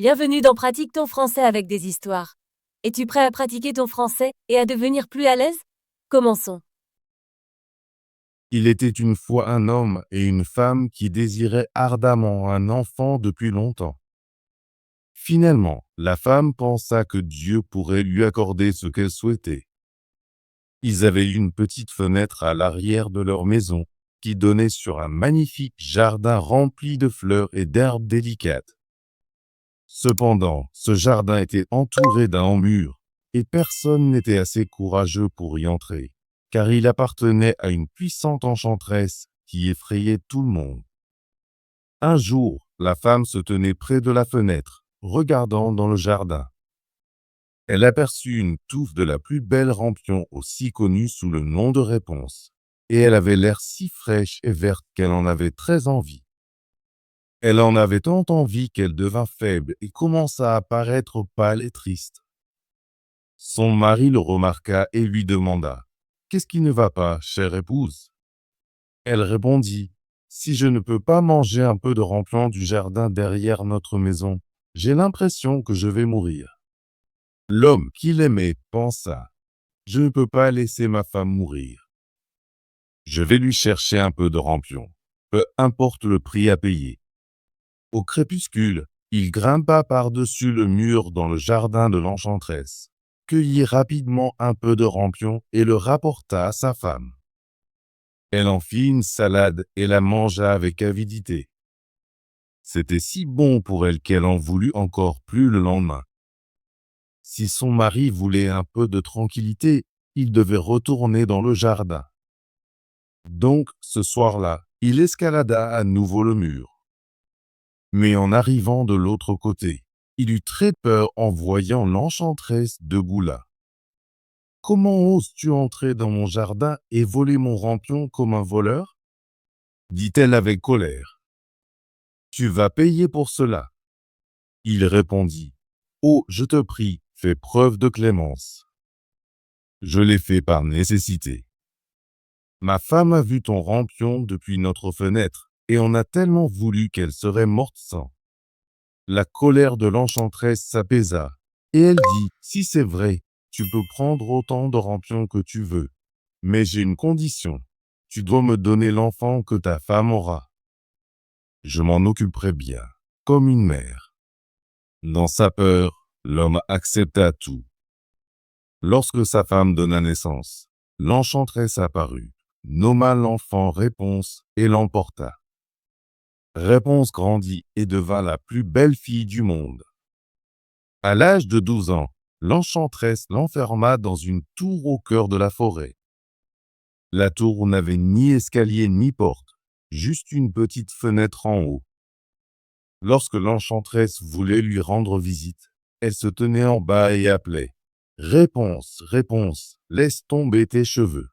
Bienvenue dans Pratique ton français avec des histoires. Es-tu prêt à pratiquer ton français et à devenir plus à l'aise? Commençons. Il était une fois un homme et une femme qui désiraient ardemment un enfant depuis longtemps. Finalement, la femme pensa que Dieu pourrait lui accorder ce qu'elle souhaitait. Ils avaient une petite fenêtre à l'arrière de leur maison qui donnait sur un magnifique jardin rempli de fleurs et d'herbes délicates. Cependant, ce jardin était entouré d'un mur et personne n'était assez courageux pour y entrer, car il appartenait à une puissante enchanteresse qui effrayait tout le monde. Un jour, la femme se tenait près de la fenêtre, regardant dans le jardin. Elle aperçut une touffe de la plus belle rampion aussi connue sous le nom de Réponse, et elle avait l'air si fraîche et verte qu'elle en avait très envie. Elle en avait tant envie qu'elle devint faible et commença à paraître pâle et triste. Son mari le remarqua et lui demanda : « Qu'est-ce qui ne va pas, chère épouse ?» Elle répondit : « Si je ne peux pas manger un peu de rampion du jardin derrière notre maison, j'ai l'impression que je vais mourir. » L'homme qu'il aimait pensa : « Je ne peux pas laisser ma femme mourir. Je vais lui chercher un peu de rampion, peu importe le prix à payer. » Au crépuscule, il grimpa par-dessus le mur dans le jardin de l'enchanteresse, cueillit rapidement un peu de rampion et le rapporta à sa femme. Elle en fit une salade et la mangea avec avidité. C'était si bon pour elle qu'elle en voulut encore plus le lendemain. Si son mari voulait un peu de tranquillité, il devait retourner dans le jardin. Donc, ce soir-là, il escalada à nouveau le mur. Mais en arrivant de l'autre côté, il eut très peur en voyant l'enchanteresse debout là. « Comment oses-tu entrer dans mon jardin et voler mon rampion comme un voleur ?» dit-elle avec colère. « Tu vas payer pour cela. » Il répondit : « Oh, je te prie, fais preuve de clémence. Je l'ai fait par nécessité. Ma femme a vu ton rampion depuis notre fenêtre et en a tellement voulu qu'elle serait morte sans. » La colère de l'enchanteresse s'apaisa, et elle dit : « Si c'est vrai, tu peux prendre autant de rampions que tu veux, mais j'ai une condition. Tu dois me donner l'enfant que ta femme aura. Je m'en occuperai bien, comme une mère. » Dans sa peur, l'homme accepta tout. Lorsque sa femme donna naissance, l'enchanteresse apparut, nomma l'enfant Réponse et l'emporta. Réponse grandit et devint la plus belle fille du monde. À l'âge de 12 ans, l'enchanteresse l'enferma dans une tour au cœur de la forêt. La tour n'avait ni escalier ni porte, juste une petite fenêtre en haut. Lorsque l'enchanteresse voulait lui rendre visite, elle se tenait en bas et appelait : « Réponse, Réponse, laisse tomber tes cheveux. »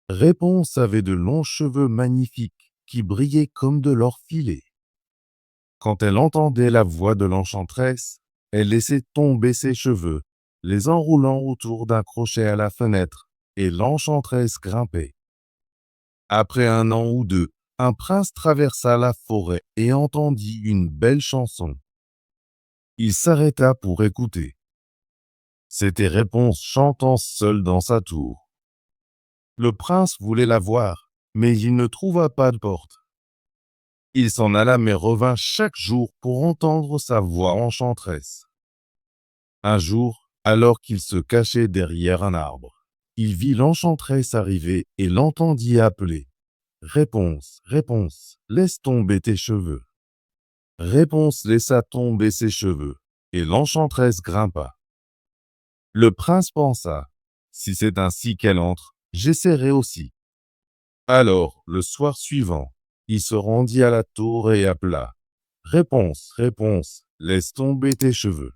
Réponse avait de longs cheveux magnifiques qui brillaient comme de l'or filé. Quand elle entendait la voix de l'enchanteresse, elle laissait tomber ses cheveux, les enroulant autour d'un crochet à la fenêtre, et l'enchanteresse grimpait. Après 1 an ou 2, un prince traversa la forêt et entendit une belle chanson. Il s'arrêta pour écouter. C'était Réponse chantant seule dans sa tour. Le prince voulait la voir, mais il ne trouva pas de porte. Il s'en alla mais revint chaque jour pour entendre sa voix enchanteresse. Un jour, alors qu'il se cachait derrière un arbre, il vit l'enchanteresse arriver et l'entendit appeler : « Réponse, Réponse, laisse tomber tes cheveux. » Réponse laissa tomber ses cheveux, et l'enchanteresse grimpa. Le prince pensa : « Si c'est ainsi qu'elle entre, j'essaierai aussi. » Alors, le soir suivant, il se rendit à la tour et appela : « Réponse, Réponse, laisse tomber tes cheveux. »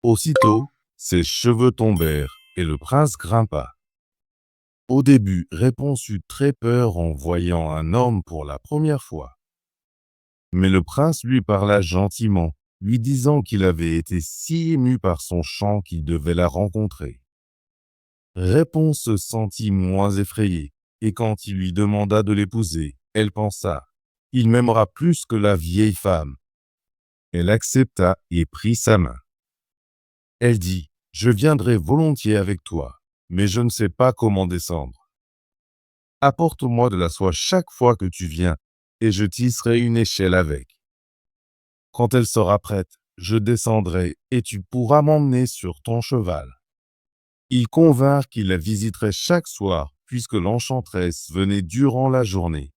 Aussitôt, ses cheveux tombèrent et le prince grimpa. Au début, Réponse eut très peur en voyant un homme pour la première fois. Mais le prince lui parla gentiment, lui disant qu'il avait été si ému par son chant qu'il devait la rencontrer. Réponse se sentit moins effrayée, et quand il lui demanda de l'épouser, elle pensa : « Il m'aimera plus que la vieille femme. » Elle accepta et prit sa main. Elle dit, « Je viendrai volontiers avec toi, mais je ne sais pas comment descendre. Apporte-moi de la soie chaque fois que tu viens, et je tisserai une échelle avec. Quand elle sera prête, je descendrai, et tu pourras m'emmener sur ton cheval. » Ils convinrent qu'il la visiterait chaque soir, puisque l'enchanteresse venait durant la journée.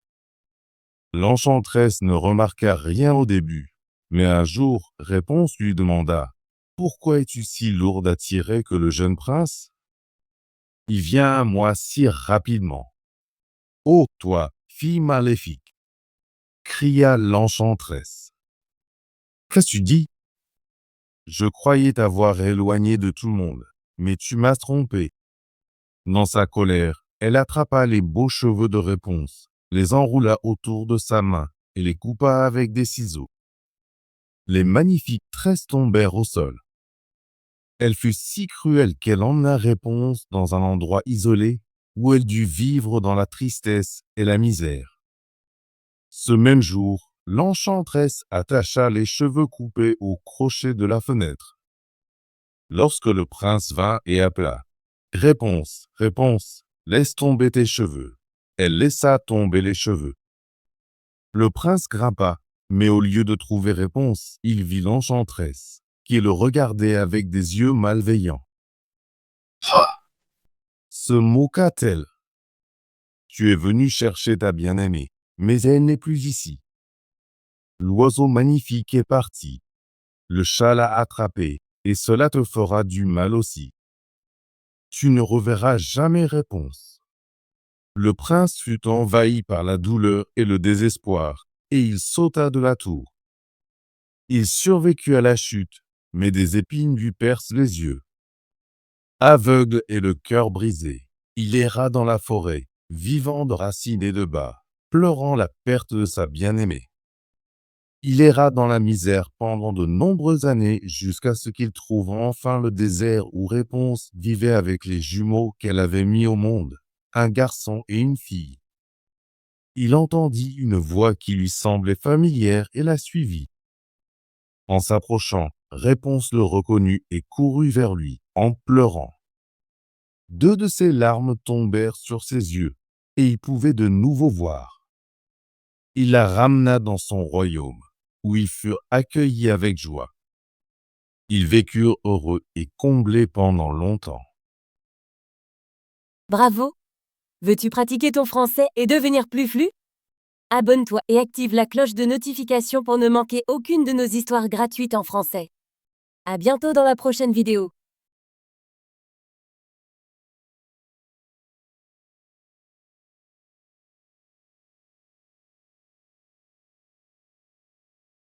L'enchanteresse ne remarqua rien au début, mais un jour, Réponse lui demanda, « Pourquoi es-tu si lourde à tirer que le jeune prince? Il vient à moi si rapidement. »« Ô toi, fille maléfique !» cria l'enchanteresse. « Qu'as-tu dit? Je croyais t'avoir éloigné de tout le monde, mais tu m'as trompé. » Dans sa colère, elle attrapa les beaux cheveux de Réponse, les enroula autour de sa main et les coupa avec des ciseaux. Les magnifiques tresses tombèrent au sol. Elle fut si cruelle qu'elle emmena Réponse dans un endroit isolé où elle dut vivre dans la tristesse et la misère. Ce même jour, l'enchanteresse attacha les cheveux coupés au crochet de la fenêtre. Lorsque le prince vint et appela, « Réponse, Réponse, laisse tomber tes cheveux. » Elle laissa tomber les cheveux. Le prince grimpa, mais au lieu de trouver Réponse, il vit l'enchanteresse, qui le regardait avec des yeux malveillants. Se moqua-t-elle. « Tu es venu chercher ta bien-aimée, mais elle n'est plus ici. L'oiseau magnifique est parti. Le chat l'a attrapé, et cela te fera du mal aussi. Tu ne reverras jamais Réponse. » Le prince fut envahi par la douleur et le désespoir, et il sauta de la tour. Il survécut à la chute, mais des épines lui percent les yeux. Aveugle et le cœur brisé, il erra dans la forêt, vivant de racines et de bas, pleurant la perte de sa bien-aimée. Il erra dans la misère pendant de nombreuses années jusqu'à ce qu'il trouve enfin le désert où Réponse vivait avec les jumeaux qu'elle avait mis au monde, un garçon et une fille. Il entendit une voix qui lui semblait familière et la suivit. En s'approchant, Réponse le reconnut et courut vers lui, en pleurant. Deux de ses larmes tombèrent sur ses yeux, et il pouvait de nouveau voir. Il la ramena dans son royaume, où ils furent accueillis avec joie. Ils vécurent heureux et comblés pendant longtemps. Bravo! Veux-tu pratiquer ton français et devenir plus fluent? Abonne-toi et active la cloche de notification pour ne manquer aucune de nos histoires gratuites en français. À bientôt dans la prochaine vidéo.